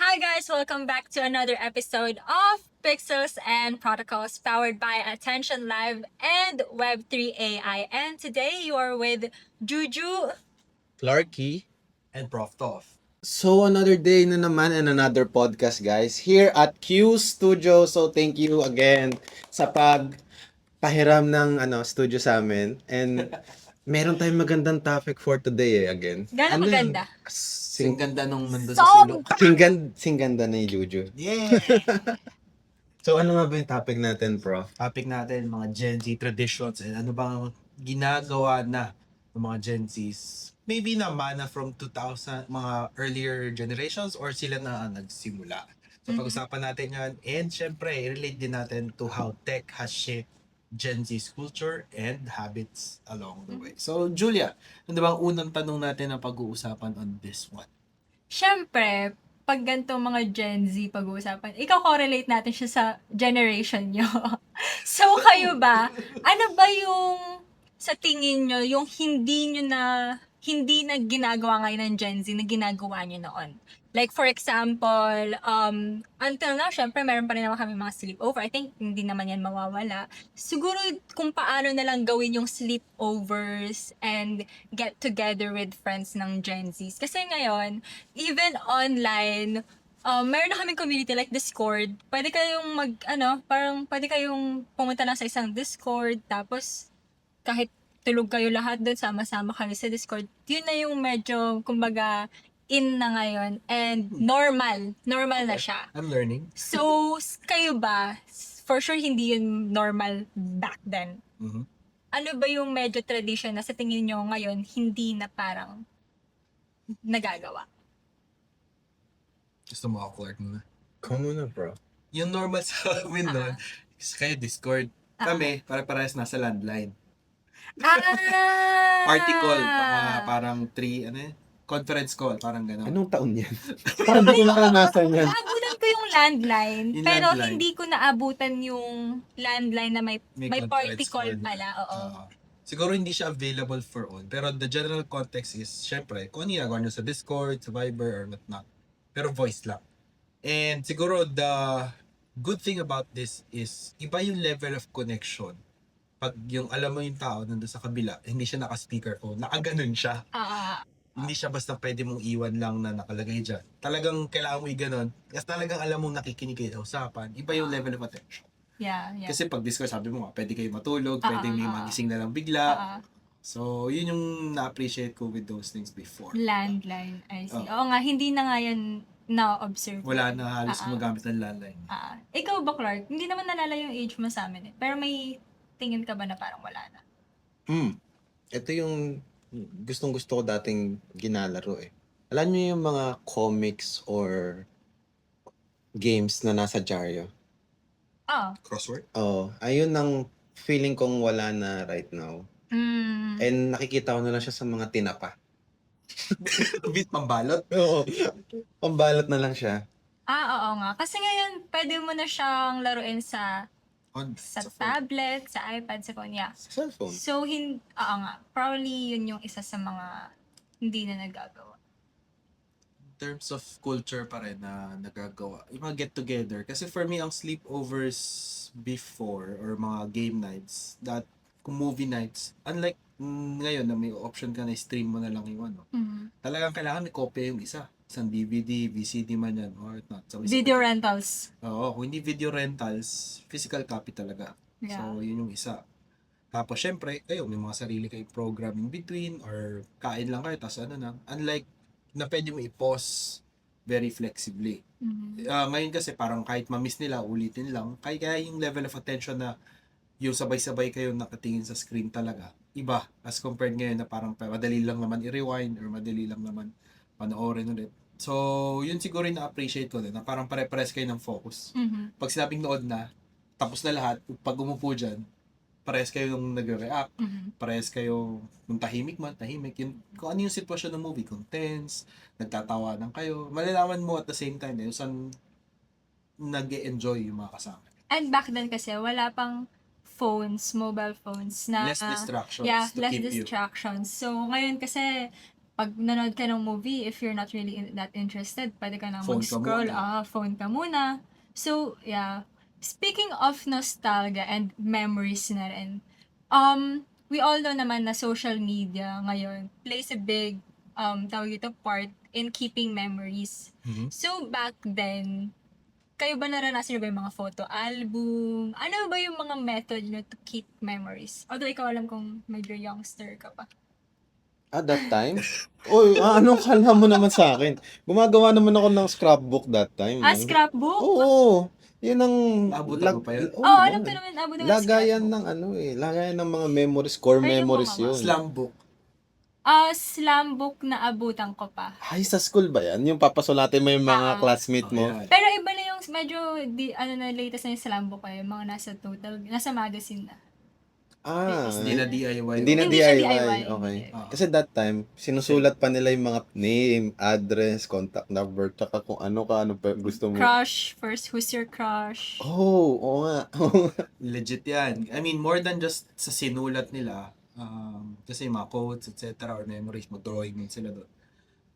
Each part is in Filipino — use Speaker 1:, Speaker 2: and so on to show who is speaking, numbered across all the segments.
Speaker 1: Hi guys, welcome back to another episode of Pixels and Protocols powered by Attention Live and Web3 AI. And today you are with Juju.
Speaker 2: Clarky.
Speaker 3: and Prof. Toff.
Speaker 2: So another day na naman and another podcast guys here at Q Studio. So thank you again sa pagpahiram ng studio sa amin. And meron tayong magandang topic for today again.
Speaker 1: Gano'ng maganda?
Speaker 3: Sing ganda nung nandun sa
Speaker 1: Song!
Speaker 3: sulok.
Speaker 2: Singganda na yung Juju.
Speaker 3: Yeah!
Speaker 2: So ano nga ba yung topic natin, Prof?
Speaker 3: Topic natin, mga Gen Z traditions and ano bang ginagawa na ng mga Gen Zs. Maybe naman na from 2000, mga earlier generations or sila na nagsimula. So pag-usapan natin yan and syempre, relate din natin to how tech has shaped Gen Z's culture and habits along the way. So Julia, ano bang unang tanong natin na pag-uusapan on this one?
Speaker 1: Siyempre, pag ganito mga Gen Z pag-uusapan, ikaw correlate natin siya sa generation nyo. So kayo ba, ano ba yung sa tingin nyo, yung hindi na ginagawa ngayon ng Gen Z na ginagawa nyo noon? Like for example, until now, syempre meron pa rin naman kami mga sleepover. I think hindi naman yan mawawala. Siguro kung paano na lang gawin yung sleepovers and get together with friends ng Gen Zs. Kasi ngayon, even online, meron na kaming community like Discord. Pwede kayong parang pwede kayong pumunta lang sa isang Discord, tapos kahit tulog kayo lahat doon, sama-sama kayo sa Discord. Yun na yung medyo, kumbaga, in na ngayon. And normal na siya.
Speaker 3: I'm learning.
Speaker 1: So, kayo ba, for sure hindi yun normal back then.
Speaker 3: Mhm.
Speaker 1: Ano ba yung medyo tradition na sa tingin nyo ngayon, hindi na parang nagagawa?
Speaker 3: Gusto mo ako, Clark, muna?
Speaker 2: Come muna, bro.
Speaker 3: Yung normal sa amin nun, is kayo Discord. Kami, para-parehas nasa landline. Party call, parang conference call, parang gano'n.
Speaker 2: Anong taon yan? Parang di ko naranasan yan.
Speaker 1: Naabutan ko yung landline,
Speaker 3: Yung
Speaker 1: pero
Speaker 3: landline.
Speaker 1: hindi ko naabutan yung landline na may party
Speaker 3: conference
Speaker 1: call pala. Oo.
Speaker 3: Siguro hindi siya available for all. Pero the general context is, syempre, kung ano ginagawa nyo sa Discord, sa Viber, or whatnot. Pero voice lang. And siguro the good thing about this is, iba yung level of connection. Pag yung alam mo yung tao nandun sa kabila, hindi siya naka-speakerphone, nakaganon siya. Hindi siya basta pwede mong iwan lang na nakalagay dyan. Talagang kailangan mo i-ganon. Kasi talagang alam mong nakikinig kayo sa usapan. Iba yung level of attention.
Speaker 1: Yeah.
Speaker 3: Kasi pag Discord, sabi mo nga, pwede kayo matulog, pwede may magising na lang bigla. So, yun yung na-appreciate ko with those things before.
Speaker 1: Landline, I see. Oo nga, hindi na nga yan na-observe.
Speaker 3: Wala na halos gumagamit ng landline.
Speaker 1: Ikaw ba, Clark? Hindi naman nalala yung age mo sa amin eh. Pero may tingin ka ba na parang wala na?
Speaker 2: Ito yung gustong-gusto ko dating ginalaro eh. Alam niyo yung mga comics or games na nasa dyaryo?
Speaker 3: Crossword?
Speaker 2: Oo. Ayun ang feeling kong wala na right now. And nakikita ko na lang siya sa mga tinapa.
Speaker 3: Bit pambalot?
Speaker 2: Oo. Pambalot na lang siya.
Speaker 1: Oo nga. Kasi ngayon, pwede mo na siyang laruin sa
Speaker 3: Sa phone.
Speaker 1: tablet, sa iPad, sa phone. Yeah.
Speaker 2: Sa cellphone.
Speaker 1: So, oo nga. Probably yun yung isa sa mga hindi na nagagawa.
Speaker 3: In terms of culture pa rin na nagagawa, yung mga get-together. Kasi for me, ang sleepovers before or mga game nights, movie nights, unlike ngayon na may option ka na stream mo na lang yung ano, talagang kailangan may kopya yung isa. Isang DVD, VCD man yan, or not. So,
Speaker 1: Video rentals.
Speaker 3: Oo, kung hindi video rentals, physical copy talaga.
Speaker 1: Yeah.
Speaker 3: So, yun yung isa. Tapos, syempre, kayo, may mga sarili kayong program in between or kain lang kayo, tapos ano na. Unlike na pwede mo i-pause very flexibly. Ngayon kasi parang kahit ma-miss nila, ulitin lang. Kaya yung level of attention na yung sabay-sabay kayo nakatingin sa screen talaga, iba as compared ngayon na parang madali lang naman i-rewind or madali lang naman panoorin ulit. So, yun siguro yung na-appreciate ko din, na parang pare-pares kayo ng focus. Pag sinabing nood na, tapos na lahat, pag umupo dyan, parehas kayo nung nagre-react, parehas kayo nung tahimik man, tahimik. Yun, kung ano yung sitwasyon ng movie, kung tense, nagtatawanan kayo, malalaman mo at the same time, yung saan nag-e-enjoy yung mga kasama.
Speaker 1: And back then kasi, wala pang mobile phones na...
Speaker 3: Less distractions
Speaker 1: Yeah,
Speaker 3: to
Speaker 1: less
Speaker 3: keep you.
Speaker 1: distractions. So, ngayon kasi, pag nanood ka ng movie, if you're not really that interested, pwede ka nang
Speaker 3: Phone ka
Speaker 1: mag-scroll.
Speaker 3: muna.
Speaker 1: Phone ka muna. So, yeah. Speaking of nostalgia and memories na rin, we all know naman na social media ngayon plays a big, tawag ito, part in keeping memories.
Speaker 3: Mhm.
Speaker 1: So, back then, kayo ba naranasan nyo ba yung mga photo album? Ano ba yung mga method nyo to keep memories? Although ikaw alam kong medyo youngster ka pa.
Speaker 2: At that time? Uy, anong kala mo naman sa akin? Gumagawa naman ako ng scrapbook that time.
Speaker 1: Scrapbook?
Speaker 2: Oo. Yun ang
Speaker 3: Naabutan mo pa yun?
Speaker 2: Oo
Speaker 1: Alam ko
Speaker 2: naman.
Speaker 1: naman, abot ng
Speaker 2: Lagayan
Speaker 1: scrapbook.
Speaker 2: ng lagayan ng mga memories, core
Speaker 1: Ay, yung
Speaker 2: memories
Speaker 1: mga
Speaker 2: yun.
Speaker 3: Slam book.
Speaker 1: Slam book na abutan ko pa.
Speaker 2: Ay, sa school ba yan? Yung papasulatin mo yung mga classmate mo?
Speaker 3: Ayan.
Speaker 1: Pero iba na yung medyo, na latest na yung slam book eh. Yung mga nasa magazine na.
Speaker 3: Hindi na DIY.
Speaker 2: Hindi na
Speaker 1: Hindi siya
Speaker 2: DIY.
Speaker 1: DIY,
Speaker 2: Okay.
Speaker 1: hindi.
Speaker 2: Kasi that time, sinusulat pa nila yung mga name, address, contact number, tsaka kung ano pa gusto mo.
Speaker 1: Crush, first, who's your crush?
Speaker 2: Oo nga.
Speaker 3: Legit yan. I mean, more than just sa sinulat nila, kasi yung mga quotes, etc. or memories, mag-drawing din sila doon.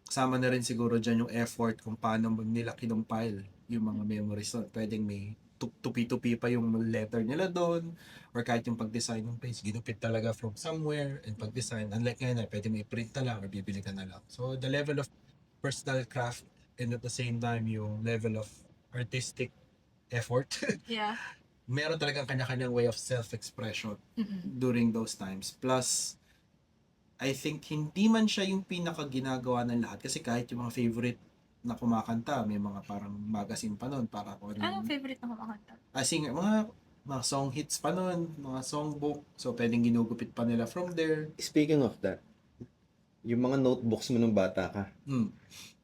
Speaker 3: Kasama na rin siguro dyan yung effort kung paano nila kinumpile yung mga memories doon. Pwedeng may tupi-tupi pa yung letter nila doon, or kahit yung pag-design ng page, ginupit talaga from somewhere, and pag-design, unlike ngayon, pwede may print na lang or bibili ka na lang. So, the level of personal craft and at the same time, yung level of artistic effort,
Speaker 1: Yeah.
Speaker 3: meron talagang kanya-kanyang way of self-expression during those times. Plus, I think hindi man siya yung pinaka-ginagawa ng lahat kasi kahit yung mga favorite na kumakanta, may mga parang magazine pa nun para kung
Speaker 1: Anong favorite na kumakanta?
Speaker 3: singer, mga song hits pa nun, mga songbook. So, pwedeng ginugupit pa nila from there.
Speaker 2: Speaking of that, yung mga notebooks mo nung bata ka,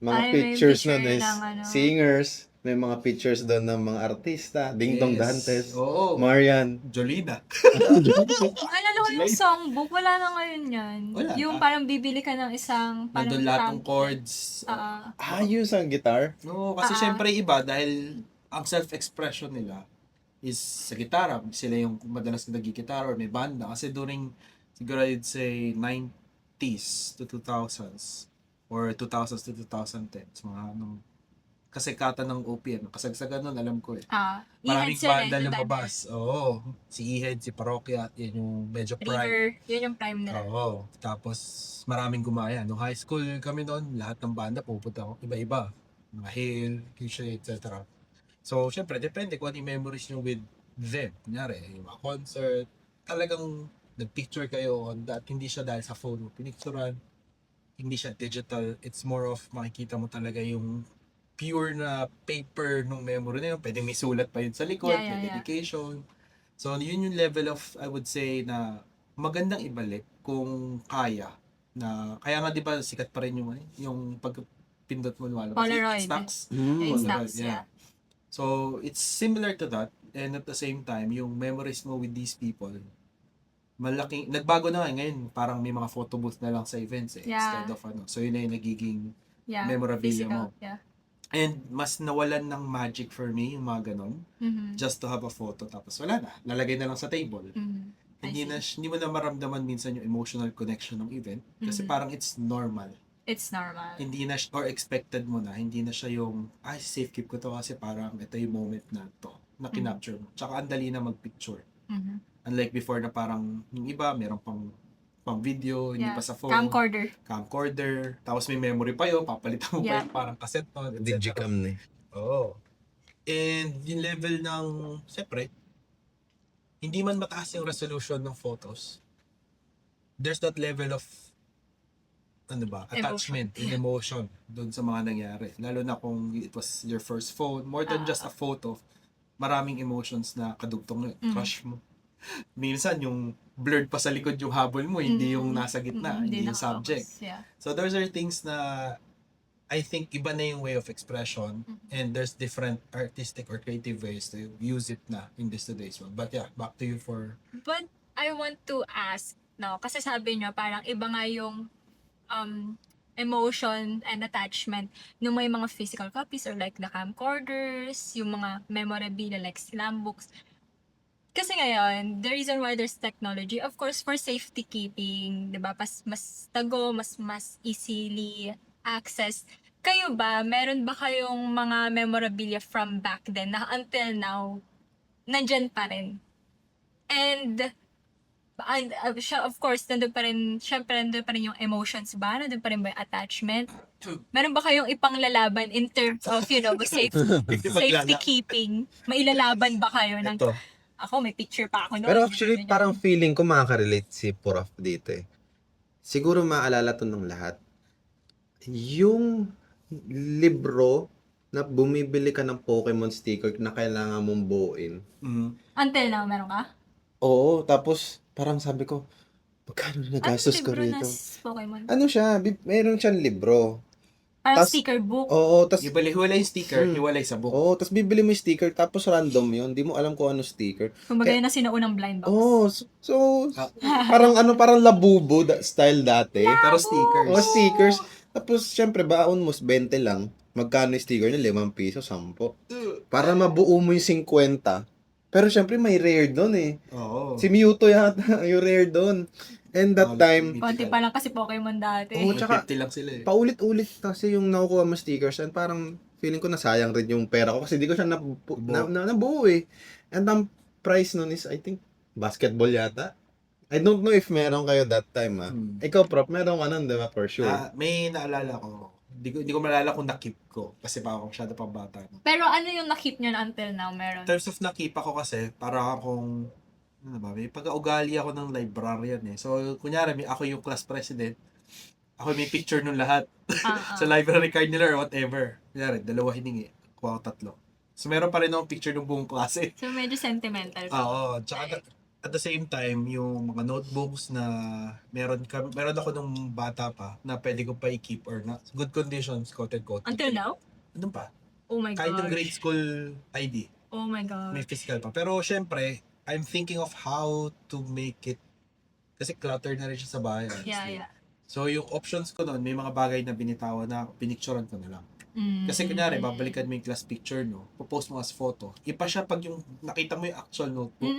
Speaker 2: mga
Speaker 1: Ay, may
Speaker 2: pictures
Speaker 1: picture
Speaker 2: nun is
Speaker 1: ng ano.
Speaker 2: singers, may mga pictures doon ng mga artista, Ding Dong
Speaker 3: Yes.
Speaker 2: Dantes,
Speaker 3: Oo.
Speaker 2: Marian.
Speaker 3: Jolina.
Speaker 1: Alala ko yung songbook, wala na ngayon yan.
Speaker 3: Wala
Speaker 1: Yung
Speaker 3: na.
Speaker 1: parang bibili ka ng isang parang
Speaker 3: Nandun lahat ng
Speaker 1: pamphlet.
Speaker 3: chords.
Speaker 2: Yun sa guitar.
Speaker 3: No, kasi syempre iba dahil ang self-expression nila is sa gitara. Sila yung madalas nagigitara or may banda. Kasi during, siguro I'd say, 90s to 2000s or 2000s to 2010s, mga kasikatan ng OPM. Kasagsagan nun, alam ko eh. Maraming
Speaker 1: E-head sila,
Speaker 3: banda
Speaker 1: yung
Speaker 3: lumabas. Oo. Si E-head, si Parokya, yun yung medyo prime.
Speaker 1: River, yun yung prime nila.
Speaker 3: Oo. Tapos, maraming gumaya. Nung high school kami noon, lahat ng banda pupunta ako. Iba-iba. Mga Hail, Cliche, etc. So, syempre, depende kung ano yung memories nyo with them. Kunyari, yung mga concert, talagang nag-picture kayo on that. Hindi siya dahil sa phone mo pinicturan. Hindi siya digital. It's more of makikita mo talaga yung pure na paper nung memory na yun. Pwede may sulat pa yun sa likod, may dedication. So, yun yung level of, I would say, na magandang ibalik kung kaya. Kaya nga, di ba, sikat pa rin yung pagpindot mo lumalabas.
Speaker 1: Polaroid.
Speaker 3: Stacks.
Speaker 1: Yung
Speaker 3: Polaroid,
Speaker 1: stacks, yeah.
Speaker 3: So, it's similar to that. And at the same time, yung memories mo with these people, nagbago na ngayon. Parang may mga photo booth na lang sa events instead of So, yun na yung nagiging memorabilia mo.
Speaker 1: Yeah.
Speaker 3: And mas nawalan ng magic for me, yung mga ganon. Just to have a photo, tapos wala na. Lalagay na lang sa table. Hindi mo na maramdaman minsan yung emotional connection ng event. Kasi parang it's normal.
Speaker 1: It's normal.
Speaker 3: Hindi na, or expected mo na, hindi na siya yung, safe keep ko to kasi parang ito yung moment na to, na kinapture mo. Tsaka ang dali na magpicture. Unlike before na parang, yung iba, meron pang video, hindi pa sa phone. Camcorder. Tapos may memory pa yun, papalitan mo pa yung parang cassette mo, etc.
Speaker 2: Digicam na eh.
Speaker 3: Oo. And yung level ng, siyempre, hindi man mataas yung resolution ng photos, there's that level of attachment and emotion doon sa mga nangyari. Lalo na kung it was your first phone, more than just a photo, maraming emotions na kadugtong crush mo. Minsan yung blurred pa sa likod yung habol mo, hindi yung nasa gitna, hindi yung subject.
Speaker 1: Yeah.
Speaker 3: So those are things na I think iba na yung way of expression and there's different artistic or creative ways to use it na in this today's world. But yeah, back to you for...
Speaker 1: But I want to ask, kasi sabi nyo parang iba nga yung emotion and attachment nung may mga physical copies or like the camcorders, yung mga memorabilia like slam books. Kasi ngayon, the reason why there's technology, of course, for safety keeping, di ba? Mas tago, mas easily access. Kayo ba, meron ba kayong mga memorabilia from back then na until now, nandyan pa rin? And of course, nandun pa rin, syempre nandun pa rin yung emotions ba? Nandun pa rin ba yung attachment? Meron ba kayong ipanglalaban in terms of, safety keeping? Mailalaban ba kayo ng,
Speaker 3: Ito.
Speaker 1: ako may picture pa ako noon.
Speaker 2: Pero actually,
Speaker 1: ganyan.
Speaker 2: parang feeling ko makaka-relate si Prof dito eh. Siguro maalala to ng lahat. Yung libro na bumibili ka ng Pokemon sticker na kailangan mong buuin.
Speaker 3: Mm.
Speaker 1: Until now, meron ka?
Speaker 2: Oo, tapos parang sabi ko, magkano na nagastos ko
Speaker 1: libro na
Speaker 2: rito?
Speaker 1: Pokemon?
Speaker 2: Ano siya, meron siyang libro.
Speaker 1: Parang
Speaker 2: Tas-
Speaker 1: sticker book.
Speaker 2: Oo, tas
Speaker 3: Hiwalay yung sticker,
Speaker 2: Hmm.
Speaker 3: hiwalay sa book.
Speaker 2: oo, tas bibili mo yung sticker tapos random yun, di mo alam kung ano sticker.
Speaker 1: Kumbaga yun na sinaunang blind box.
Speaker 2: Oo, parang labubo style dati.
Speaker 3: Pero stickers.
Speaker 2: O stickers. Tapos syempre baon mo 20 lang. Magkano yung sticker niya? 5 piso, 10. Para mabuo mo yung 50. Pero syempre may rare doon eh.
Speaker 3: Oo.
Speaker 2: Si Mewtwo yata yung rare doon. And that time,
Speaker 1: Konti pa lang kasi Pokemon dati.
Speaker 2: Oo, tsaka
Speaker 3: 50 lang sila eh.
Speaker 2: paulit-ulit kasi yung nakukuha mo stickers and parang feeling ko nasayang rin yung pera ko kasi di ko siya nabuo eh. And ang price nun is I think basketball yata. I don't know if meron kayo that time ah. Ikaw Prof, meron ka nun, di ba? For sure.
Speaker 3: May naalala ko. Hindi ko malala kung na-keep ko kasi pa ako masyado pang bata.
Speaker 1: Pero ano yung na-keep nyo na until now meron?
Speaker 3: In terms of na-keep ako kasi, para akong, ano ba, may pagka-ugali ako ng librarian eh. So, kunyari, ako yung class president, ako may picture nung lahat sa library card nila or whatever. Kunyari, 2 hiningi, kuha ko 3. So, meron pa rin akong picture ng buong klase.
Speaker 1: So medyo sentimental.
Speaker 3: Oo, tsaka at the same time, yung mga notebooks na meron ako nung bata pa na pwede ko pa i-keep or na good conditions, quote-unquote.
Speaker 1: Until now?
Speaker 3: Ano pa?
Speaker 1: Oh my
Speaker 3: Kahit yung
Speaker 1: gosh.
Speaker 3: grade school ID,
Speaker 1: Oh my god.
Speaker 3: may physical pa. Pero syempre, I'm thinking of how to make it, kasi clutter na rin siya sa bahay. honestly.
Speaker 1: Yeah.
Speaker 3: So yung options ko noon, may mga bagay na binitawan na pinicturean ko na lang. Kasi kunyari, babalikan mo yung class picture, no? Popost mo as photo. Ipa siya pag yung nakita mo yung actual notebook,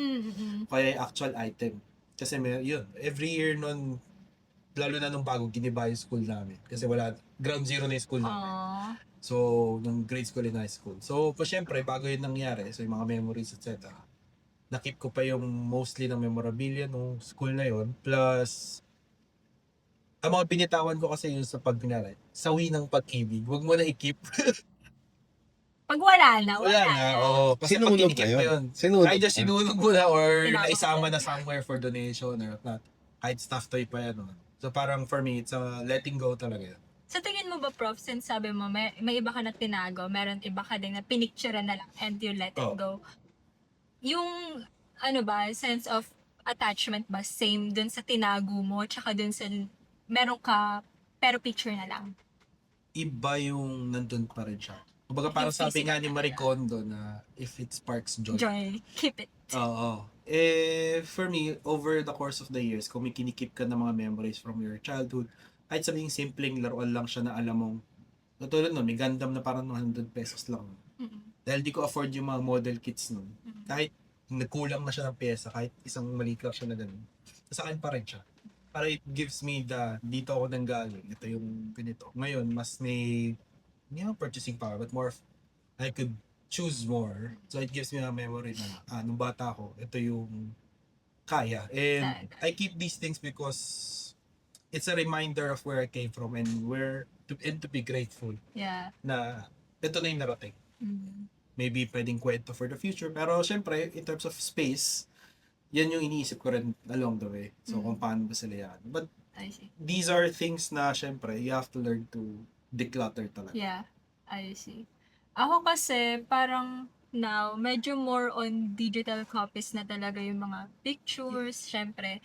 Speaker 3: kaya yung actual item. Kasi yun, every year nun, lalo na nung bago giniba yung school namin. Kasi ground zero na yung school namin.
Speaker 1: Aww.
Speaker 3: So, nung grade school and high school. So, syempre, bago yun nangyari, so yung mga memories, etc. Nakip ko pa yung mostly ng memorabilia nung school na yun. Plus, ang mga binitawan ko kasi yun sa sawi ng pag-ibig. Huwag mo na i-keep.
Speaker 1: Pag wala na,
Speaker 3: Wala na, oo. Kasi pag
Speaker 2: Sinunog
Speaker 3: kinikip
Speaker 2: na
Speaker 3: mo
Speaker 2: yun.
Speaker 3: yun,
Speaker 2: Sinunog
Speaker 3: kahit just
Speaker 2: na.
Speaker 3: sinunog mo na or
Speaker 1: Tinapon
Speaker 3: naisama
Speaker 1: mo.
Speaker 3: na somewhere for donation or not. Kahit stuff toy pa yan. So parang for me, it's a letting go talaga.
Speaker 1: Sa tingin mo ba, Prof, since sabi mo, may iba ka na tinago, meron iba ka din na pinicture na lang and you let it
Speaker 3: Oh.
Speaker 1: go. Yung, ano ba, sense of attachment ba, same dun sa tinago mo, tsaka dun sa meron ka, pero picture na lang.
Speaker 3: Iba yung nandun pa rin siya. Kumbaga parang
Speaker 1: Yung
Speaker 3: sabi nga
Speaker 1: physical
Speaker 3: ni Marie Kondo na if it sparks joy.
Speaker 1: Joy, keep it.
Speaker 3: Oo. For me, over the course of the years, kung may kinikip ka ng mga memories from your childhood, kahit sabihing simpleng laruan lang siya na alam mong, katulad nun, may Gundam na parang 100 pesos lang. Dahil di ko afford yung mga model kits nun. Kahit nagkulang na siya ng pyesa, kahit isang maliit lang siya na ganun. Sa akin pa rin siya. Para it gives me dito ako nanggaling. Ito yung ganito. Ngayon, mas may, purchasing power, but more, I could choose more. So it gives me a memory na, nung bata ako, ito yung kaya. And I keep these things because it's a reminder of where I came from and to be grateful
Speaker 1: Yeah.
Speaker 3: na ito na yung narating. Maybe pwedeng kwento for the future. Pero syempre, in terms of space, yan yung iniisip ko rin along the way. So kung paano ba sila yan. But
Speaker 1: I see.
Speaker 3: these are things na syempre, you have to learn to declutter talaga.
Speaker 1: Yeah, I see. Ako kasi, parang now, medyo more on digital copies na talaga yung mga pictures, syempre.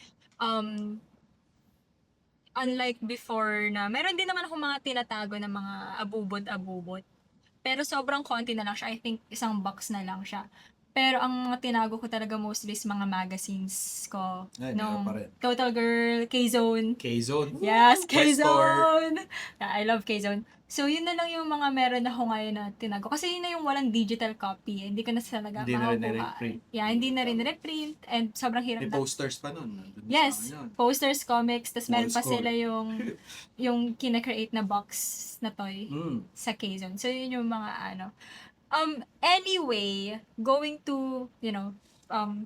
Speaker 1: Unlike before na, meron din naman ako mga tinatago na mga abubot-abubot. Pero sobrang konti na lang siya. I think isang box na lang siya. Pero ang mga tinago ko talaga mostly is mga magazines ko.
Speaker 3: Ay, meron pa rin.
Speaker 1: Total Girl, K-Zone.
Speaker 3: K-Zone.
Speaker 1: Yes,
Speaker 3: Questor.
Speaker 1: K-Zone! Yeah, I love K-Zone. So, yun na lang yung mga meron ako ngayon na tinago. Kasi yun na yung walang digital copy. Hindi ko na talaga
Speaker 3: Hindi na rin
Speaker 1: makukuha.
Speaker 3: na-reprint.
Speaker 1: Yeah, hindi na rin reprint. And sobrang hirap
Speaker 3: May
Speaker 1: na.
Speaker 3: posters pa nun. Nandun
Speaker 1: Yes,
Speaker 3: sa akin yun.
Speaker 1: posters, comics, tapos meron pa
Speaker 3: Old school.
Speaker 1: sila yung kina-create na box na toy
Speaker 3: Mm.
Speaker 1: sa K-Zone. So, yun yung mga ano. Anyway, going to,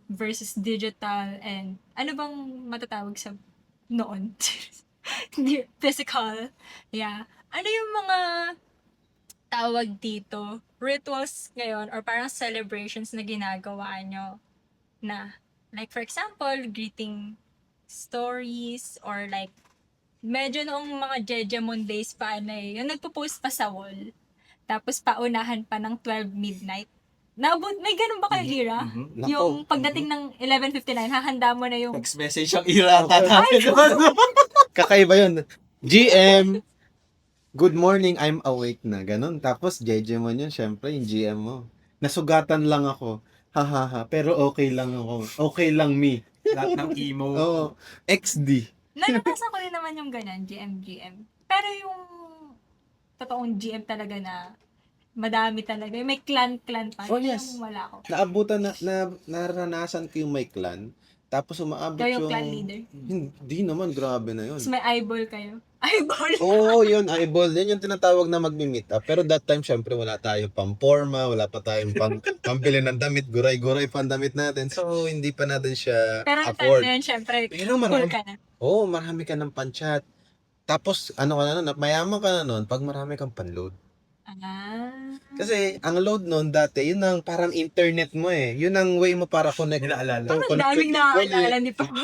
Speaker 1: versus digital and ano bang matatawag sa noon? Physical. Yeah. Ano yung mga tawag dito? Rituals ngayon or parang celebrations na ginagawa nyo na, like for example, greeting stories or like medyo noong mga Jejemon days pa yung nagpo-post pa sa wall. Tapos paunahan pa ng 12 midnight. May ganun ba kayo era?
Speaker 3: Mhm.
Speaker 2: Nako.
Speaker 1: Yung pagdating ng 11:59, hahanda mo na yung...
Speaker 3: Text message ang ira tatapin nun.
Speaker 2: Kakaiba yun. GM, good morning, I'm awake na. Ganon. Tapos, JJ mo yun, syempre, yung GM mo. Nasugatan lang ako. Ha. Pero okay lang ako. Okay lang me.
Speaker 3: Lahat ng emo.
Speaker 2: Oo. XD.
Speaker 1: Naranasan ko rin naman yung ganun, GM. Pero yung totoong GM talaga na madami talaga. Yung may clan pa.
Speaker 2: Oh,
Speaker 1: Yun
Speaker 2: yes.
Speaker 1: yung wala ako.
Speaker 2: Naabutan naranasan ko yung may clan. Tapos umaabot
Speaker 1: Ikaw yung
Speaker 2: yung...
Speaker 1: clan leader.
Speaker 2: Hindi naman, grabe na yun.
Speaker 1: Tapos may eyeball kayo. Eyeball!
Speaker 2: Oo, yun, eyeball. Yan yung tinatawag na mag-meet up. Pero that time, syempre, wala tayong pamporma, wala pa tayong pambili ng damit, guray-guray pa ang damit natin. So, hindi pa natin siya
Speaker 1: Pero yung time
Speaker 2: afford.
Speaker 1: na yun, syempre,
Speaker 2: Pero
Speaker 1: cool
Speaker 2: marami,
Speaker 1: ka na.
Speaker 2: oo, marami ka ng panchat. Tapos, ano ka na nun, mayaman ka na nun pag marami kang panload.
Speaker 1: Ah.
Speaker 2: Kasi, ang load nun dati, yun ang parang internet mo eh. Yun ang way mo para connect.
Speaker 3: Inaalala.
Speaker 1: Ang
Speaker 2: connect
Speaker 1: daming
Speaker 2: with people,
Speaker 1: nakakaalala
Speaker 2: eh.
Speaker 1: ni Papa.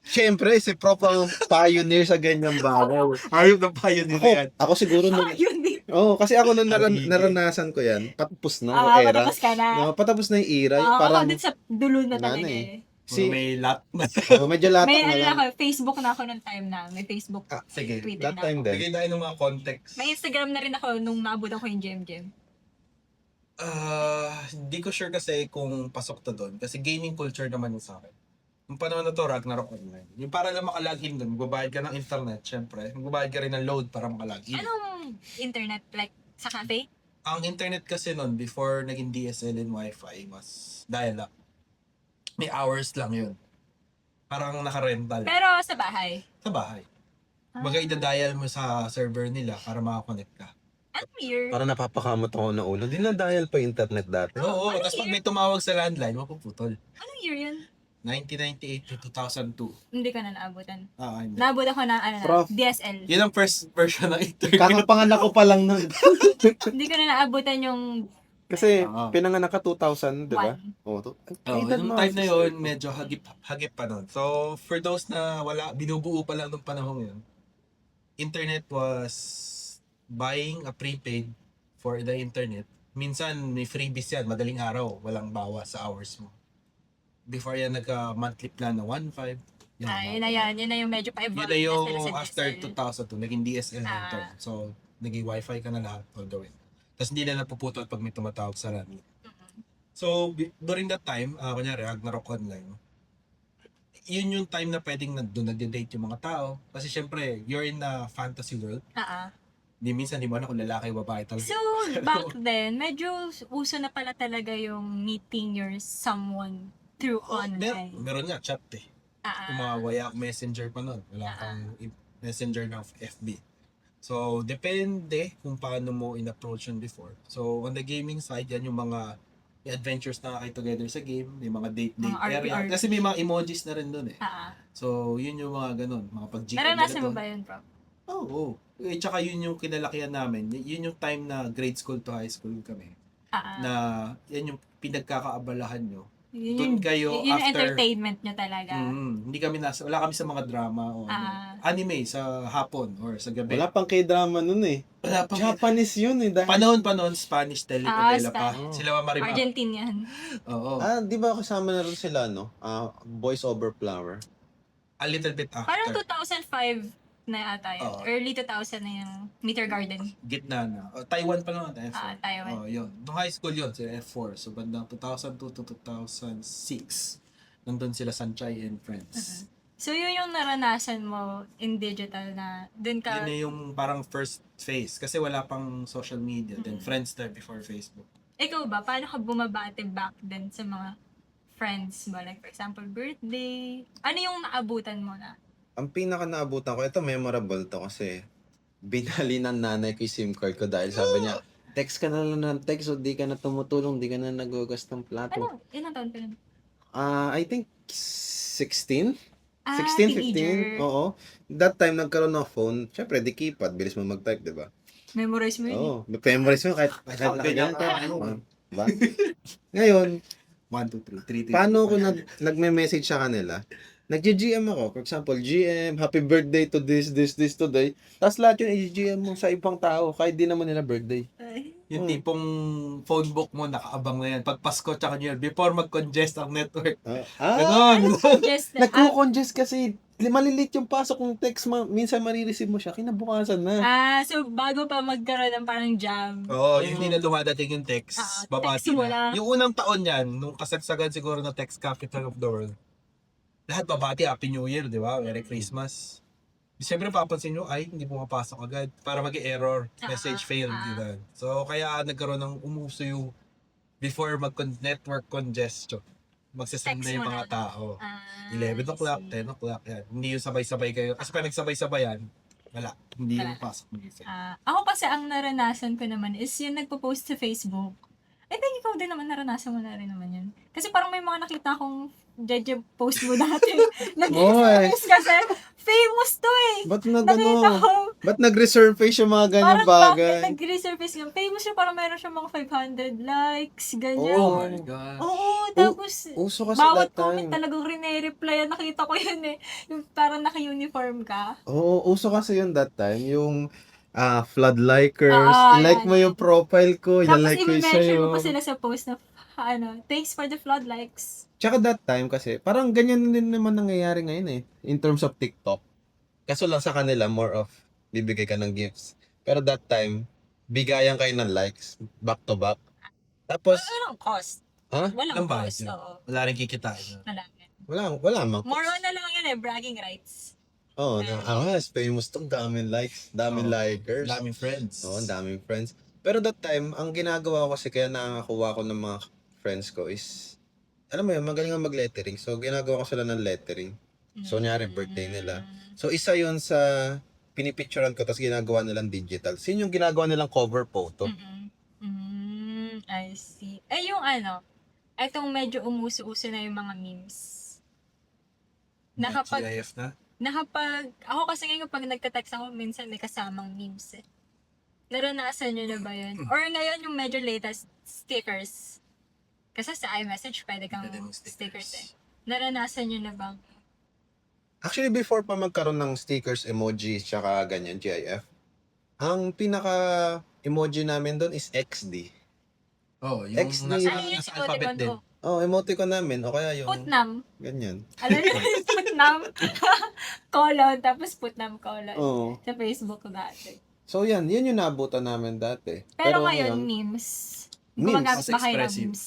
Speaker 2: Siyempre, si Prof ang pioneer sa ganyang bagay.
Speaker 3: Ayun ng pioneer
Speaker 2: Ako,
Speaker 3: yan.
Speaker 2: ako siguro nung...
Speaker 1: Yun din.
Speaker 2: Oo, kasi ako nung
Speaker 3: Ang
Speaker 2: naranasan ko yan, patapos na yung era.
Speaker 1: Matapos ka na.
Speaker 2: No, patapos na yung era. Yung
Speaker 1: Ako
Speaker 2: parang,
Speaker 1: din sa dulo na
Speaker 2: Wala
Speaker 1: talaga
Speaker 2: na
Speaker 1: eh.
Speaker 2: si,
Speaker 3: May lot.
Speaker 2: medyo latak
Speaker 1: May
Speaker 2: na
Speaker 1: ano
Speaker 2: lang.
Speaker 1: ako, Facebook na ako nung time na. May Facebook,
Speaker 3: Sige.
Speaker 1: Twitter
Speaker 2: That
Speaker 1: na
Speaker 2: time
Speaker 1: ako.
Speaker 2: din.
Speaker 3: Bigay tayo ng mga context.
Speaker 1: May Instagram na rin ako nung naabutan ko yung Gem.
Speaker 3: Hindi ko sure kasi kung pasok to doon. Kasi gaming culture naman yung sa akin. Yung panahon na to, Ragnarok Online. Yung para lang makalagin doon, magbabayad ka ng internet, syempre. Magbabayad ka rin ng load para makalagin.
Speaker 1: Anong internet? Like, sa cafe?
Speaker 3: Ang internet kasi noon, before naging DSL and Wi-Fi, was dial-up. May hours lang yun. Parang naka-rental.
Speaker 1: Pero sa bahay.
Speaker 3: Sa bahay. Baga idadial mo sa server nila para makakonect ka.
Speaker 1: Anong year?
Speaker 2: Parang napapakamot ako na ulo. Di na dial pa internet dati.
Speaker 3: Oo,
Speaker 1: ano
Speaker 3: tapos pag
Speaker 1: year?
Speaker 3: may tumawag sa landline, mapuputol.
Speaker 1: Anong year yun?
Speaker 3: 1998 to 2002.
Speaker 1: Hindi ko na naabutan.
Speaker 3: Hindi.
Speaker 1: Naabutan ko na,
Speaker 2: Prof.
Speaker 1: DSL.
Speaker 3: Yun ang first version ng internet.
Speaker 2: Kakapanganak ko pa lang nun.
Speaker 1: Hindi ko na naabutan yung
Speaker 2: Kasi
Speaker 3: Oo.
Speaker 2: pinanganak ka 2000, di ba?
Speaker 1: one.
Speaker 2: Oo. To.
Speaker 3: Yung time na yun, medyo hagip pa nun. So, for those na binubuo pa lang nung panahon yun, internet was buying a prepaid for the internet. Minsan, may freebies yan, madaling araw, walang bawas sa hours mo. Before yan, nagka-monthly plan na 1.5.
Speaker 1: Yun na yan. Yun na yung medyo
Speaker 3: Yun
Speaker 1: pa-evolve
Speaker 3: na
Speaker 1: na
Speaker 3: yung
Speaker 1: sila sa
Speaker 3: after
Speaker 1: DSL.
Speaker 3: 2002, naging DSL na
Speaker 1: Ah.
Speaker 3: ito. So, naging wifi ka na lahat all the way. Tapos hindi na napuputol pag may tumatawag sa landline. So, during that time, kunyari, Ragnarok Online, yun yung time na pwedeng doon nagde-date yung mga tao. Kasi syempre, you're in a fantasy world. Minsan, di mo na kung lalaki o babae talaga.
Speaker 1: So, back then, medyo uso na pala talaga yung meeting your someone through online.
Speaker 3: Meron nga, chat eh. Yung mga wayak messenger pa nun. Wala kang messenger ng FB. So, depende kung paano mo in-approach yun before. So, on the gaming side, yan yung mga adventures na kayo together sa game. May mga date
Speaker 1: Mga
Speaker 3: area.
Speaker 1: RP.
Speaker 3: Kasi may mga emojis na rin dun eh.
Speaker 1: Ah.
Speaker 3: So, yun yung mga ganun. Mga pag-GM.
Speaker 1: Naranasan mo ba yun, bro?
Speaker 3: Oo. Eh, tsaka yun yung kinalakihan namin. Yun yung time na grade school to high school kami. Na yan yung pinagkakaabalahan nyo. Doon kayo
Speaker 1: yun yung
Speaker 3: after
Speaker 1: entertainment nyo talaga.
Speaker 3: hindi kami wala kami sa mga drama o anime sa hapon or sa gabi.
Speaker 2: Wala pang K-drama nun eh.
Speaker 3: Wala pa.
Speaker 2: Japanese yun eh. Dahil...
Speaker 3: Panahon pa noon, Spanish telenovela pa.
Speaker 1: Spanish.
Speaker 3: Sila Marimar.
Speaker 1: Argentinian.
Speaker 3: Oo.
Speaker 2: di ba kasama na rin sila, no? Voice over Flower.
Speaker 3: A little bit after.
Speaker 1: Parang 2005 na ata yun.
Speaker 3: Oo.
Speaker 1: Early 2000 na yung Meteor Garden.
Speaker 3: Gitna na. Taiwan pa lang natin, F4.
Speaker 1: Taiwan.
Speaker 3: Yun. Nung high school yun, sila F4. So, bandang 2002 to 2006. Nandun sila Sanchay and Friends.
Speaker 1: So, yun yung naranasan mo in digital na dun ka...
Speaker 3: Yun na yung parang first phase. Kasi wala pang social media. Then, Friendster before Facebook.
Speaker 1: Ikaw ba, paano ka bumabati back then sa mga friends mo? Like, for example, birthday. Ano yung naabutan mo na?
Speaker 2: Ang pinaka naabutan ko, ito memorable to kasi binali ng nanay ko yung SIM card ko dahil sabi niya, text ka na lang ng text o di ka na tumutulong, di ka na nagugas ng plato.
Speaker 1: Ano? Ilang taon ka yun?
Speaker 2: I think 16? 16,
Speaker 1: teenager.
Speaker 2: 15? Oo. That time, nagkaroon ng phone. Siyempre, di keypad. Bilis mo mag-type, di ba?
Speaker 1: Memorize mo yun.
Speaker 2: Oo. Memorize mo kahit
Speaker 3: ganyan
Speaker 2: ganito.
Speaker 3: ka, ano?
Speaker 2: Diba? Ngayon,
Speaker 3: 1, 2, 3.
Speaker 2: paano ko nagme-message sa kanila? Nag-GM ako. For example, GM, happy birthday to this today. Tapos lahat yun i-GM mo sa ibang tao kahit di naman nila birthday.
Speaker 1: Ay.
Speaker 3: Yung tipong phone book mo, nakaabang na yan. Pag Pasko tsaka New Year, before mag-congest ang network. Ganon.
Speaker 1: Just
Speaker 2: Nagko-congest kasi malilit yung pasok ng text. Minsan marireceive mo siya, kinabukasan na.
Speaker 1: so bago pa magkaroon ng parang jam.
Speaker 3: Oo, hindi na dumadating yung text. Babati
Speaker 1: text mo
Speaker 3: na.
Speaker 1: lang.
Speaker 3: Yung unang taon yan, nung kasagsagan siguro na text capital of the world, lahat babati, Happy New Year, di ba? Merry Christmas. Siyempre papansin nyo, ay, hindi pumapasok agad para mag-error. Message failed, di ba? So, kaya nagkaroon ng umuso yung before mag-network congestion. Magsasend
Speaker 1: Text
Speaker 3: na yung
Speaker 1: mo
Speaker 3: mga
Speaker 1: na.
Speaker 3: tao. 11 o'clock, 10 o'clock, yan. Hindi yung sabay-sabay kayo. Kasi pag nagsabay-sabay yan, wala. Hindi yung pasok mo.
Speaker 1: Ako kasi ang naranasan ko naman is yung nagpo-post sa Facebook. I think ikaw din naman naranasan mo na rin naman yun. Kasi parang may mga nakita akong post mo dati. Nag-SMS kasi famous to eh.
Speaker 2: Ba't
Speaker 1: Nakita ko.
Speaker 2: Ba't nag-resurface yung mga ganyang
Speaker 1: Parang bakit
Speaker 2: bagay?
Speaker 1: nag-resurface nga. Famous siya, parang meron siya mga 500 likes, ganyan.
Speaker 3: Oh my God.
Speaker 1: Oo, tapos
Speaker 2: Uso kasi
Speaker 1: bawat
Speaker 2: that
Speaker 1: comment
Speaker 2: time.
Speaker 1: talagang rene-reply. Nakita ko yun eh. Yung parang naka-uniform ka.
Speaker 2: Oo, uso kasi yun that time. Yung flood likers.
Speaker 1: Ah,
Speaker 2: I-like
Speaker 1: yan,
Speaker 2: mo yung profile ko.
Speaker 1: Tapos
Speaker 2: I-like ko yung
Speaker 1: i-mention mo
Speaker 2: sa'yo.
Speaker 1: pa sila sa post na, thanks for the flood likes.
Speaker 2: Tsaka that time kasi, parang ganyan din naman nangyayari ngayon eh. In terms of TikTok. Kaso lang sa kanila, more of bibigay ka ng gifts. Pero that time, bigayan kayo ng likes. Back to back. Tapos,
Speaker 1: Walang cost.
Speaker 2: ha?
Speaker 1: Walang
Speaker 3: Ang bayad
Speaker 1: cost,
Speaker 3: yun.
Speaker 1: oo.
Speaker 3: Wala rin kikitain.
Speaker 2: Wala mang.
Speaker 1: More on na lang yun eh, bragging rights.
Speaker 2: Oo, famous tong daming likes, daming likers.
Speaker 3: Daming friends.
Speaker 2: Oo, ang daming friends. Pero that time, ang ginagawa ko kasi kaya nakakuha ko ng mga friends ko is, alam mo yun, magaling ang mag-lettering. So, ginagawa ko sila ng lettering. So, nyari, birthday nila. So, isa yun sa pinipicturean ko, tapos ginagawa nilang digital. So, yun yung ginagawa nilang cover photo.
Speaker 1: I see. Yung etong medyo umuso-uso na yung mga memes.
Speaker 3: GIF na.
Speaker 1: Ako kasi ngayon kapag nagka-text ako, minsan may kasamang memes eh. Naranasan nyo na ba yun? Or ngayon yung medyo latest, stickers. Kasi sa iMessage, pwede kang
Speaker 3: Pwede mong
Speaker 1: stickers
Speaker 3: stickers.
Speaker 1: eh. Naranasan nyo na bang?
Speaker 2: Actually, before pa magkaroon ng stickers, emojis, tsaka ganyan, GIF, ang pinaka-emoji namin doon is XD.
Speaker 3: Oh, yung
Speaker 2: XD.
Speaker 3: nasa,
Speaker 1: Ano yun
Speaker 3: nasa
Speaker 1: si
Speaker 3: alphabet
Speaker 1: Emoticon
Speaker 3: din.
Speaker 1: ko?
Speaker 2: Oh, emoticon namin. O kaya yung
Speaker 1: Putnam.
Speaker 2: ganyan.
Speaker 1: Alam mo yung putnam? Colon, tapos putnam colon.
Speaker 2: Oo.
Speaker 1: Sa Facebook ko dati.
Speaker 2: So yan yung naabutan namin dati.
Speaker 1: Pero ngayon, memes.
Speaker 2: Memes.
Speaker 1: Gumagamit
Speaker 3: Mas
Speaker 1: ba kayo ng
Speaker 3: expressive.
Speaker 1: memes?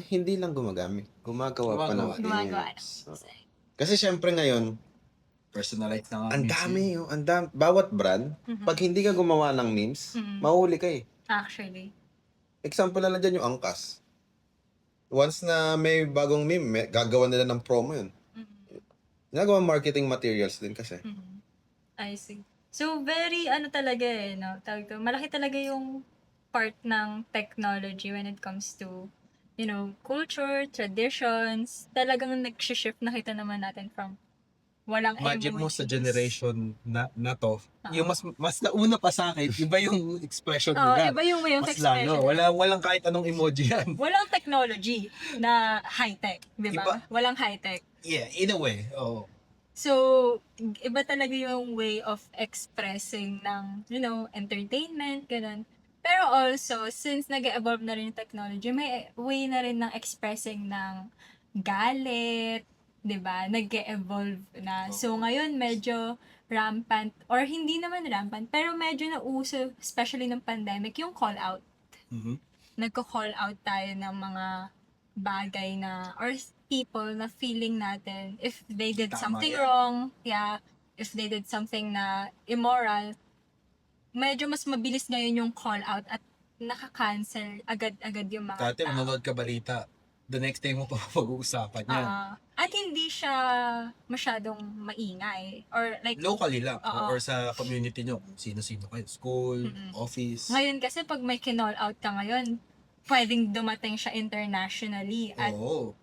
Speaker 2: hindi lang gumagamit. Gumagawa pa ng
Speaker 1: Gumagawa ng
Speaker 2: memes.
Speaker 1: memes.
Speaker 2: Kasi syempre ngayon,
Speaker 3: Personalized na nga.
Speaker 2: ang
Speaker 3: memes
Speaker 2: dami,
Speaker 3: yun.
Speaker 2: bawat brand, pag hindi ka gumawa ng memes, mahuli ka eh.
Speaker 1: Actually.
Speaker 2: Example na lang dyan yung Angkas. Once na may bagong meme, gagawa nila ng promo yun. Ginagawa marketing materials din kasi.
Speaker 1: I see. So, very, talaga eh, no? Tawag ko, malaki talaga yung part ng technology when it comes to, culture, traditions. Talagang nag-shift na kita naman natin from walang
Speaker 3: Imagine mo sa
Speaker 1: emojis.
Speaker 3: generation na to, yung mas nauna pa sa akin, iba yung expression
Speaker 1: Oo,
Speaker 3: nila.
Speaker 1: iba yung way of
Speaker 3: Mas
Speaker 1: expression.
Speaker 3: lalo, walang kahit anong emoji yan.
Speaker 1: Walang technology na high-tech, di
Speaker 3: Iba.
Speaker 1: ba? Walang high-tech.
Speaker 3: Yeah, in a way. Oh.
Speaker 1: So, iba talaga yung way of expressing ng, entertainment, ganun. Pero also, since nag-evolve na rin yung technology, may way na rin ng expressing ng galit, 'di ba? Nag-evolve na. So, ngayon medyo rampant, or hindi naman rampant, pero medyo nauso, especially ng pandemic, yung call out.
Speaker 3: Mhm.
Speaker 1: Nagko-call out tayo ng mga bagay na, or people na feeling natin, if they did
Speaker 3: Tama
Speaker 1: something
Speaker 3: yan.
Speaker 1: wrong, if they did something na immoral, medyo mas mabilis ngayon yung call out at nakaka-cancel agad-agad yung mga
Speaker 3: Dati,
Speaker 1: tao.
Speaker 3: manonood ka balita. The next day mo pa pag-uusapan yan.
Speaker 1: At hindi siya masyadong maingay. Or like,
Speaker 3: Locally lang.
Speaker 1: Oo.
Speaker 3: Or sa community nyo. Kung sino-sino kayo. School, office.
Speaker 1: ngayon kasi pag may kinall out ka ngayon, pwedeng dumating siya internationally. At
Speaker 3: Oo.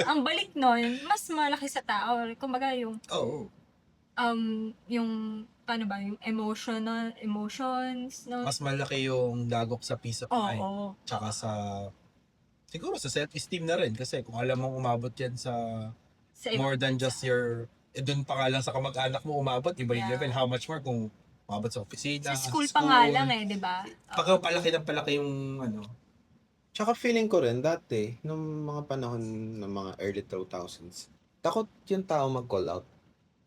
Speaker 1: ang balik nun, mas malaki sa tao. Kumbaga
Speaker 3: Oo.
Speaker 1: yung, paano ba, yung emotions, no?
Speaker 3: Mas malaki yung dagok sa peace of mind.
Speaker 1: Oo.
Speaker 3: Tsaka siguro sa self-esteem na rin. Kasi kung alam mong umabot yan sa
Speaker 1: Sa
Speaker 3: more than just your, dun pa nga lang sa kamag-anak mo umabot, iba yung
Speaker 1: Yeah.
Speaker 3: level. How much more kung umabot sa opisina,
Speaker 1: sa school pa nga lang di ba?
Speaker 3: Palaki ng palaki yung
Speaker 2: Tsaka feeling ko rin dati, nung mga panahon ng mga early 2000s, takot yung tao mag-call out.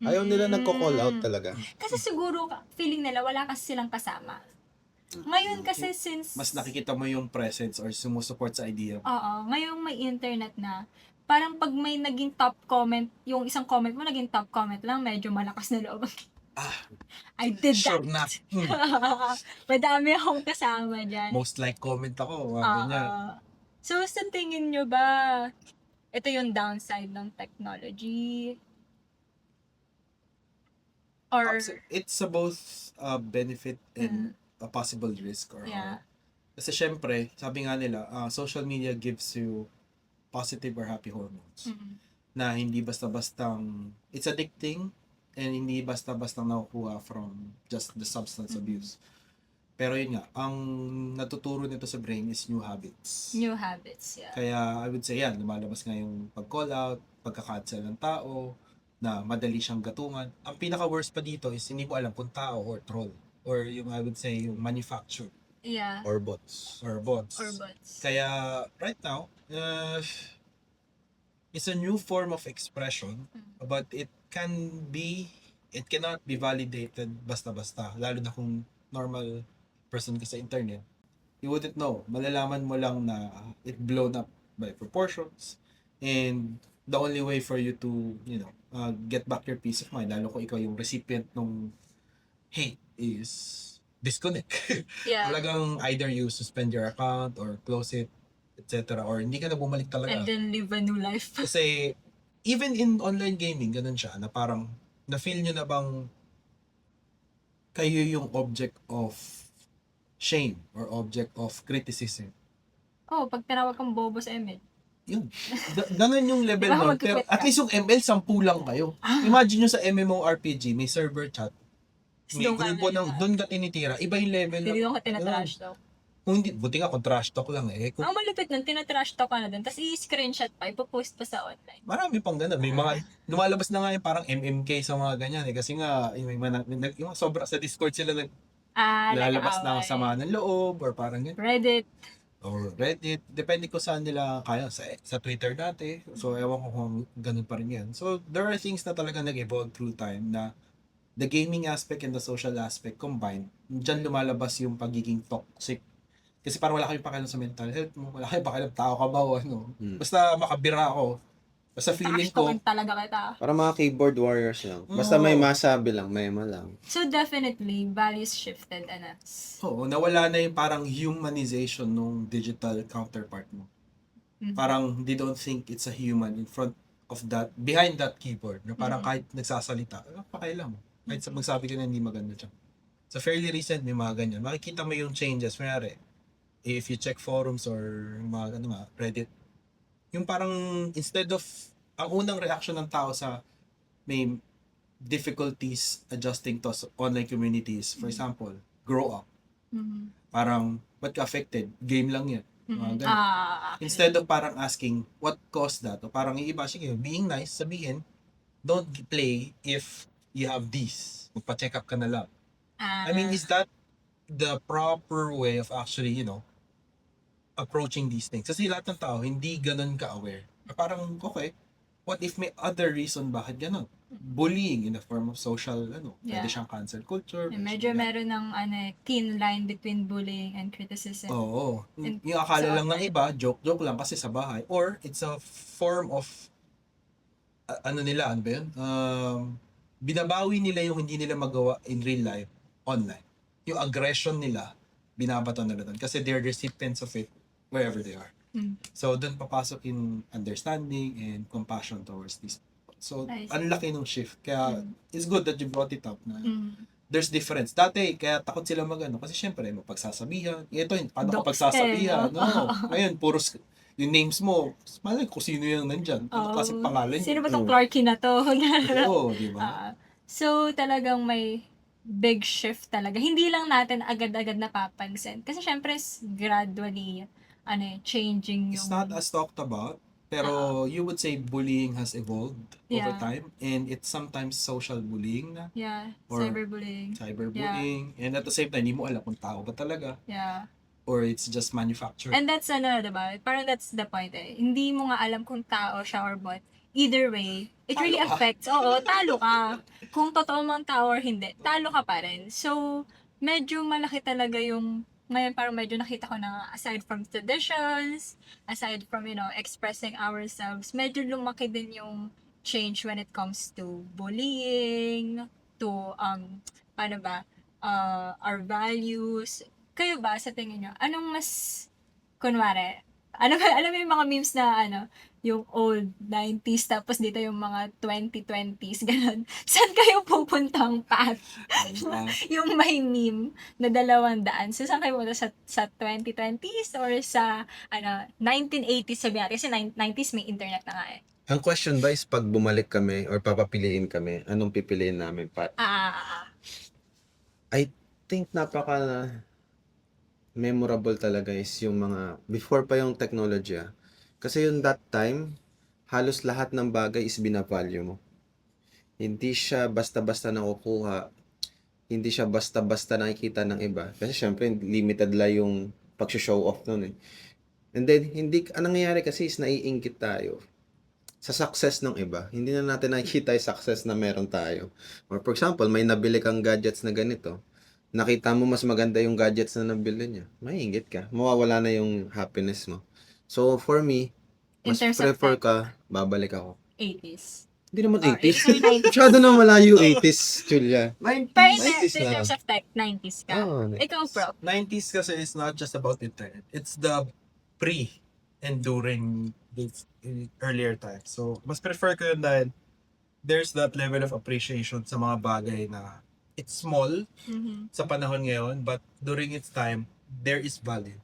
Speaker 2: Ayaw nila nagko-call out talaga.
Speaker 1: Kasi siguro, feeling nila wala kasi silang kasama. Ngayon kasi since...
Speaker 3: mas nakikita mo yung presence or sumusupport sa idea.
Speaker 1: Oo, ngayong may internet na, parang pag may naging top comment, yung isang comment mo naging top comment lang, medyo malakas na loob. I did
Speaker 3: Sure
Speaker 1: that.
Speaker 3: na.
Speaker 1: Madami akong kasama dyan.
Speaker 3: Most like comment ako. Mga
Speaker 1: Oo.
Speaker 3: ganyan.
Speaker 1: So, sa tingin nyo ba, ito yung downside ng technology? Or,
Speaker 3: It's a both benefit and a possible risk or
Speaker 1: Yeah.
Speaker 3: Kasi syempre, sabi nga nila, social media gives you positive or happy hormones. Na hindi basta-bastang, it's addicting and hindi basta-bastang nakukuha from just the substance abuse. Pero yun nga, ang natuturo nito sa brain is new habits.
Speaker 1: new habits, yeah.
Speaker 3: Kaya I would say yan, lumalabas nga yung pag-call out, pagka-cancel ng tao, na madali siyang gatungan. Ang pinaka-worst pa dito is hindi mo alam kung tao or troll. Or yung I would say yung manufactured
Speaker 1: Yeah.
Speaker 2: Or bots.
Speaker 3: or bots.
Speaker 1: Or bots.
Speaker 3: Kaya right now, it's a new form of expression, but it cannot be validated basta-basta. Lalo na kung normal person ka sa internet. You wouldn't know. Malalaman mo lang na it blown up by proportions. And the only way for you to, get back your peace of mind, lalo kung ikaw yung recipient ng hate, is disconnect.
Speaker 1: Yeah.
Speaker 3: Talagang either you suspend your account or close it, etc. Or hindi ka na bumalik talaga.
Speaker 1: And then live a new life.
Speaker 3: Kasi even in online gaming, ganun siya, na parang na-feel nyo na bang kayo yung object of shame or object of criticism.
Speaker 1: Oh, pag tinawag kang bobo sa ML.
Speaker 3: Yun. Ganun yung level
Speaker 1: Di ba
Speaker 3: nun.
Speaker 1: magkikita
Speaker 3: Pero at least yung ML, 10 lang kayo. Imagine nyo sa MMORPG, may server chat. May
Speaker 1: Doon ka
Speaker 3: grupo
Speaker 1: na-
Speaker 3: ng, doon ka tinitira. Iba yung level.
Speaker 1: Hindi doon ka tinatrash talk.
Speaker 3: Kung hindi, buti nga kung trash talk lang eh. Kung,
Speaker 1: Ang malupit nun, tinatrash talk ka na doon. Tapos i-screenshot pa, ipopost pa sa online.
Speaker 3: marami pang ganun. May mga, lumalabas na nga yung parang MMK sa mga ganyan eh. Kasi nga, yung sobra sa Discord sila lalabas na
Speaker 1: nag-aaway.
Speaker 3: ang sama ng loob or parang ganyan.
Speaker 1: Reddit.
Speaker 3: Or Reddit. Depende ko saan nila kaya. Sa Twitter dati. So, ewan ko kung ganun pa rin yan. So, there are things na talaga nag-evolve through time na the gaming aspect and the social aspect combined. Diyan lumalabas yung pagiging toxic. Kasi parang wala kayong pakialam sa mental health mo. Wala kayong pakialam tao ka ba o ano. Basta makabira ako. Basta feeling
Speaker 1: Trash
Speaker 3: ko,
Speaker 1: talking talaga kita.
Speaker 2: Para mga keyboard warriors lang. Basta may masabi lang, mema lang.
Speaker 1: So definitely, values shifted, Anas.
Speaker 3: oo, nawala na yung parang humanization nung digital counterpart mo. Parang they don't think it's a human in front of that, behind that keyboard. Na parang kahit nagsasalita, pakailan mo. Kahit magsabi ka na hindi maganda siya. So fairly recent, may mga ganyan. Makikita mo yung changes. Mayroon, if you check forums or mga Reddit, yung parang instead of, ang unang reaction ng tao sa may difficulties adjusting to online communities, for example, grow up. Parang, ba't ka affected? Game lang yan. Mga ganun. Instead of parang asking, what caused that? O parang yung iba, sige, being nice, sabihin, don't play if you have this. Magpa-check up ka na lang. I mean, is that the proper way of actually, approaching these things? Kasi lahat ng tao, hindi ganun ka-aware. Parang, okay, what if may other reason bakit ganun? bullying in the form of social,
Speaker 1: Yeah.
Speaker 3: pwede siyang cancel culture.
Speaker 1: Medyo meron ng thin line between bullying and criticism.
Speaker 3: Oo.
Speaker 1: And
Speaker 3: Yung akala
Speaker 1: so
Speaker 3: lang ng iba, joke-joke lang kasi sa bahay. Or it's a form of, ano ba yun? Binabawi nila yung hindi nila magawa in real life, online. Yung aggression nila, binabato nila doon. Kasi they're recipients of it wherever they are.
Speaker 1: Mm.
Speaker 3: So, doon papasok in understanding and compassion towards this. So,
Speaker 1: I see.
Speaker 3: ang laki ng shift. Kaya, it's good that you brought it up na there's difference. Dati, kaya takot sila kasi syempre, mapagsasabihan. Ito, paano ka
Speaker 1: Doxed
Speaker 3: pagsasabihan?
Speaker 1: eh,
Speaker 3: No. Ngayon, puros yung names mo, malay kung sino yung nandyan. Ano
Speaker 1: Oh,
Speaker 3: kasi pangalan
Speaker 1: sino
Speaker 3: niya?
Speaker 1: ba tong Clarky na to?
Speaker 3: Oo, di ba?
Speaker 1: So, talagang may big shift talaga. Hindi lang natin agad-agad napapansin. Kasi syempre, gradually, changing
Speaker 3: It's
Speaker 1: yung...
Speaker 3: not as talked about, pero you would say bullying has evolved over
Speaker 1: Yeah.
Speaker 3: time. And it's sometimes social bullying na.
Speaker 1: Yeah,
Speaker 3: Or
Speaker 1: cyberbullying.
Speaker 3: Cyberbullying. And at the same time, hindi mo alam kung tao ba talaga.
Speaker 1: Yeah.
Speaker 3: Or it's just manufactured.
Speaker 1: And that's diba? Parang that's the point eh. Hindi mo nga alam kung tao siya or bot. Either way, it really
Speaker 3: Talo ka.
Speaker 1: affects. Oo, talo ka. Kung totoo mang tao or hindi, talo ka pa rin. So, medyo malaki talaga yung, ngayon parang medyo nakita ko na aside from traditions, aside from, expressing ourselves, medyo lumaki din yung change when it comes to bullying, to, paano ba, our values. Kayo ba, sa tingin nyo, anong mas, kunwari, alam mo yung mga memes na, yung old 90s, tapos dito yung mga 2020s, ganun. Saan kayo pupuntang path? Yung may meme na 200. So, saan kayo pupunta? Sa 2020s or sa, 1980s, sabi natin. Kasi 90s may internet na nga eh.
Speaker 2: Ang question ba is pag bumalik kami or papapiliin kami, anong pipiliin namin, Pat? I think napaka memorable talaga is yung mga before pa yung technology. Kasi yung that time, halos lahat ng bagay is binavalue mo. Hindi siya basta-basta nakukuha. Hindi siya basta-basta nakikita ng iba. Kasi syempre, limited lang yung pag-show off nun eh. And then, anong nangyayari kasi is naiingit tayo sa success ng iba. Hindi na natin nakikita yung success na meron tayo. Or for example, may nabili kang gadgets na ganito. Nakita mo mas maganda yung gadgets na nabili niya. Maiingit ka. Mawawala na yung happiness mo. So, for me,
Speaker 1: In
Speaker 2: mas
Speaker 1: terms of
Speaker 2: prefer
Speaker 1: tech.
Speaker 2: ka, babalik ako.
Speaker 1: 80s.
Speaker 2: Hindi naman
Speaker 1: Or
Speaker 2: 80s.
Speaker 1: 80s or 90s.
Speaker 2: Masyado na malayo 80s, Julia.
Speaker 1: Pero in
Speaker 2: 90s
Speaker 1: in
Speaker 2: lang.
Speaker 1: terms of tech, 90s ka.
Speaker 2: Oo,
Speaker 1: Ikaw, bro.
Speaker 3: 90s kasi is not just about internet. It's the pre and during this earlier times. So, mas prefer ko yun dahil there's that level of appreciation sa mga bagay na it's small sa panahon ngayon, but during its time, there is value.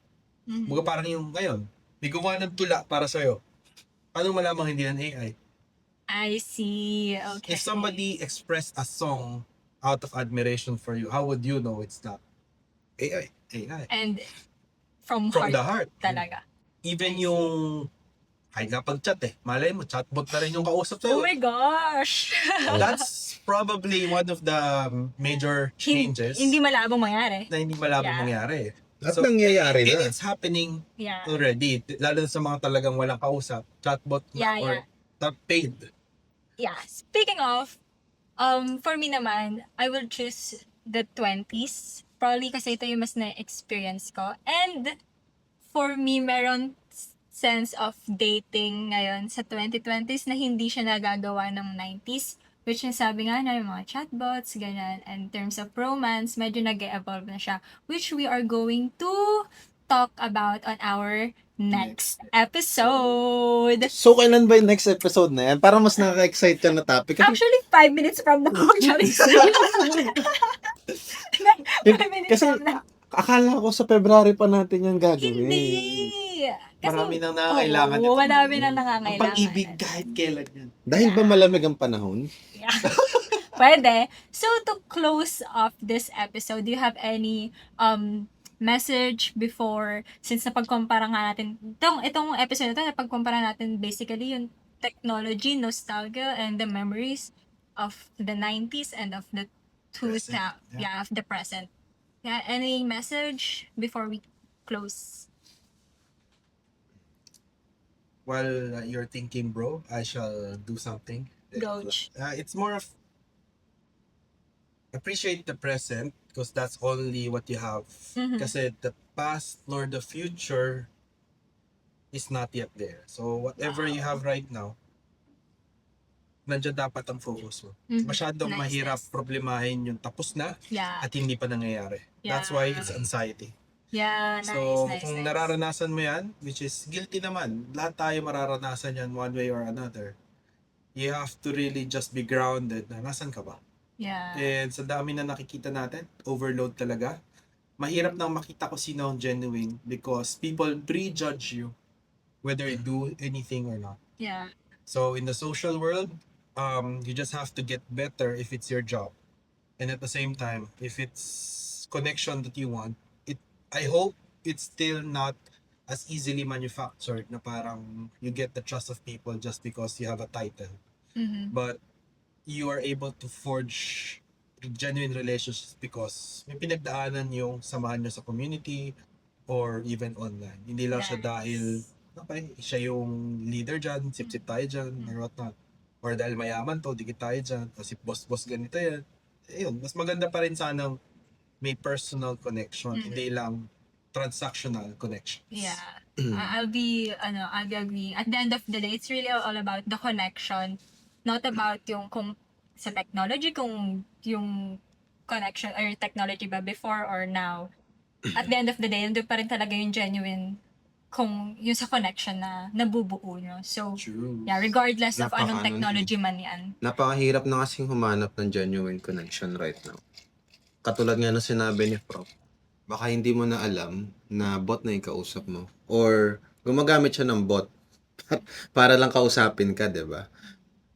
Speaker 3: Mga parang yung ngayon, may gumawa ng tula para sa'yo. Paano malamang hindi yan AI?
Speaker 1: I see. Okay.
Speaker 3: If somebody expressed a song out of admiration for you, how would you know it's not
Speaker 2: AI.
Speaker 3: AI?
Speaker 1: And from
Speaker 3: From
Speaker 1: heart,
Speaker 3: the heart.
Speaker 1: talaga.
Speaker 3: Even yung kahit nga pag-chat malay mo, chatbot na rin yung kausap
Speaker 1: Oh
Speaker 3: sa'yo.
Speaker 1: my gosh!
Speaker 3: That's probably one of the major changes
Speaker 1: Hindi malabong mangyari.
Speaker 3: na hindi malabong
Speaker 1: Yeah.
Speaker 3: mangyari.
Speaker 2: At
Speaker 3: So,
Speaker 2: nangyayari
Speaker 3: and
Speaker 2: na.
Speaker 3: it's happening
Speaker 1: Yeah.
Speaker 3: already. Lalo sa mga talagang walang kausap, chatbot na
Speaker 1: Yeah,
Speaker 3: or paid.
Speaker 1: Yeah. Speaking of, for me naman, I will choose the 20s. Probably kasi ito yung mas na-experience ko. And for me, meron sense of dating ngayon sa 2020s na hindi siya nagagawa ng 90s. Which yung sabi nga na yung mga chatbots, ganyan. And in terms of romance, medyo nag-evolve na siya. Which we are going to talk about on our next episode.
Speaker 2: So, kailan ba yung next episode na yan? Para mas nakaka-excite yan na topic. Kasi,
Speaker 1: Actually, 5 minutes from now. 5 minutes
Speaker 2: kasi
Speaker 1: from now.
Speaker 2: akala ko sa February pa natin yan gagawin.
Speaker 1: Hindi. Kasi,
Speaker 3: Marami nang nangangailangan
Speaker 1: oo,
Speaker 3: nito.
Speaker 1: marami nang
Speaker 3: Ang
Speaker 1: nangangailangan.
Speaker 3: pag-ibig kahit kailan yan.
Speaker 2: Dahil ba malamig ang panahon?
Speaker 1: Yeah. Pwede. So, to close off this episode, do you have any message before, since napagkumpara nga natin, itong episode na ito, napagkumpara natin basically yung technology, nostalgia, and the memories of the 90s and of the 2000s.
Speaker 3: Present,
Speaker 1: Yeah, of the present. Yeah, any message before we close?
Speaker 3: While you're thinking, bro, I shall do something.
Speaker 1: Coach.
Speaker 3: It's more of appreciate the present because that's only what you have.
Speaker 1: Mhm.
Speaker 3: Kasi the past nor the future is not yet there. So whatever you have right now, nandiyan dapat ang focus mo.
Speaker 1: Mhm.
Speaker 3: Masyadong
Speaker 1: Nice,
Speaker 3: mahirap
Speaker 1: nice.
Speaker 3: problemahin yung tapos na
Speaker 1: Yeah.
Speaker 3: at hindi pa nangyayari. That's why it's anxiety.
Speaker 1: Yeah, nice,
Speaker 3: So,
Speaker 1: nice,
Speaker 3: kung
Speaker 1: nice.
Speaker 3: nararanasan mo yan, which is guilty naman, lahat tayo mararanasan yan one way or another. You have to really just be grounded na nasan ka ba?
Speaker 1: Yeah.
Speaker 3: And sa dami na nakikita natin, overload talaga. Mahirap nang makita ko sino ang genuine because people prejudge you whether you do anything or not.
Speaker 1: Yeah.
Speaker 3: So, in the social world, you just have to get better if it's your job. And at the same time, if it's connection that you want, I hope it's still not as easily manufactured na parang you get the trust of people just because you have a title.
Speaker 1: Mhm.
Speaker 3: But you are able to forge genuine relationships because may pinagdaanan yung samahan nyo sa community or even online. Hindi lang siya
Speaker 1: Nice.
Speaker 3: dahil okay, siya yung leader dyan, sip-sip tayo dyan, or whatnot. Or dahil mayaman to, dikit tayo dyan, kasi boss-boss ganito yan. Ayun, mas maganda pa rin sanang may personal connection, hindi lang transactional connections.
Speaker 1: Yeah. I'll be agreeing. At the end of the day, it's really all about the connection. Not about yung kung sa technology, kung yung connection or technology ba before or now. At the end of the day, nandun pa rin talaga yung genuine kung yung sa connection na nabubuo nyo. So,
Speaker 3: True.
Speaker 1: yeah, regardless of anong
Speaker 2: Napaka-
Speaker 1: technology man yan.
Speaker 2: Napakahirap na kasing humanap ng genuine connection right now. Katulad nga ng sinabi ni Prof, baka hindi mo na alam na bot na yung kausap mo. Or gumagamit siya ng bot para lang kausapin ka, di ba?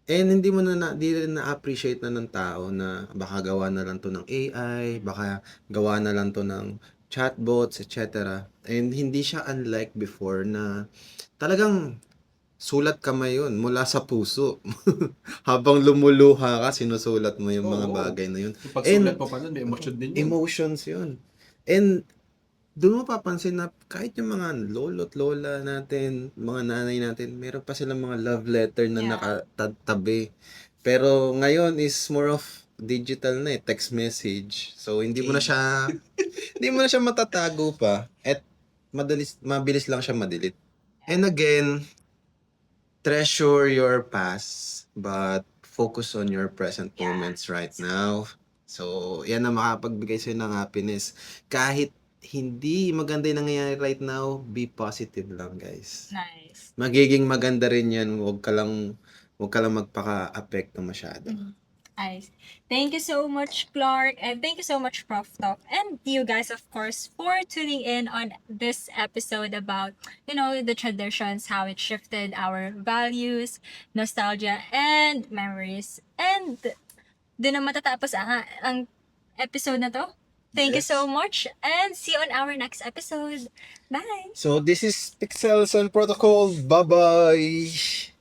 Speaker 2: And hindi mo di rin na-appreciate na ng tao na baka gawa na lang to ng AI, baka gawa na lang to ng chatbots, etc. And hindi siya unlike before na talagang sulat kamay yun mula sa puso. Habang lumuluha ka, sinusulat mo yung mga
Speaker 3: Oo.
Speaker 2: bagay na yun.
Speaker 3: Yung pagsulat pa nun, may emotion din yun.
Speaker 2: Emotions yun. And doon mo papansin na kahit yung mga lolo't lola natin, mga nanay natin, meron pa silang mga love letter na
Speaker 1: Yeah.
Speaker 2: nakatabi. Pero ngayon is more of digital na text message. So hindi mo na siya matatago pa at mabilis lang siya ma-delete. And again, treasure your past but focus on your present
Speaker 1: Yeah.
Speaker 2: moments right now. So, yan ang makapagbigay sa'yo ng happiness. Kahit hindi maganda yung nangyayari right now, be positive lang, guys.
Speaker 1: Nice.
Speaker 2: Magiging maganda rin yan. Huwag ka lang magpaka-apekto masyado.
Speaker 1: Nice. Thank you so much, Clark, and thank you so much, Prof Talk, and you guys, of course, for tuning in on this episode about, the traditions, how it shifted our values, nostalgia, and memories. And doon na matatapos ang episode na to. Thank you
Speaker 3: Yes.
Speaker 1: so much, and see you on our next episode. Bye!
Speaker 2: So, this is Pixels and Protocol. Bye-bye!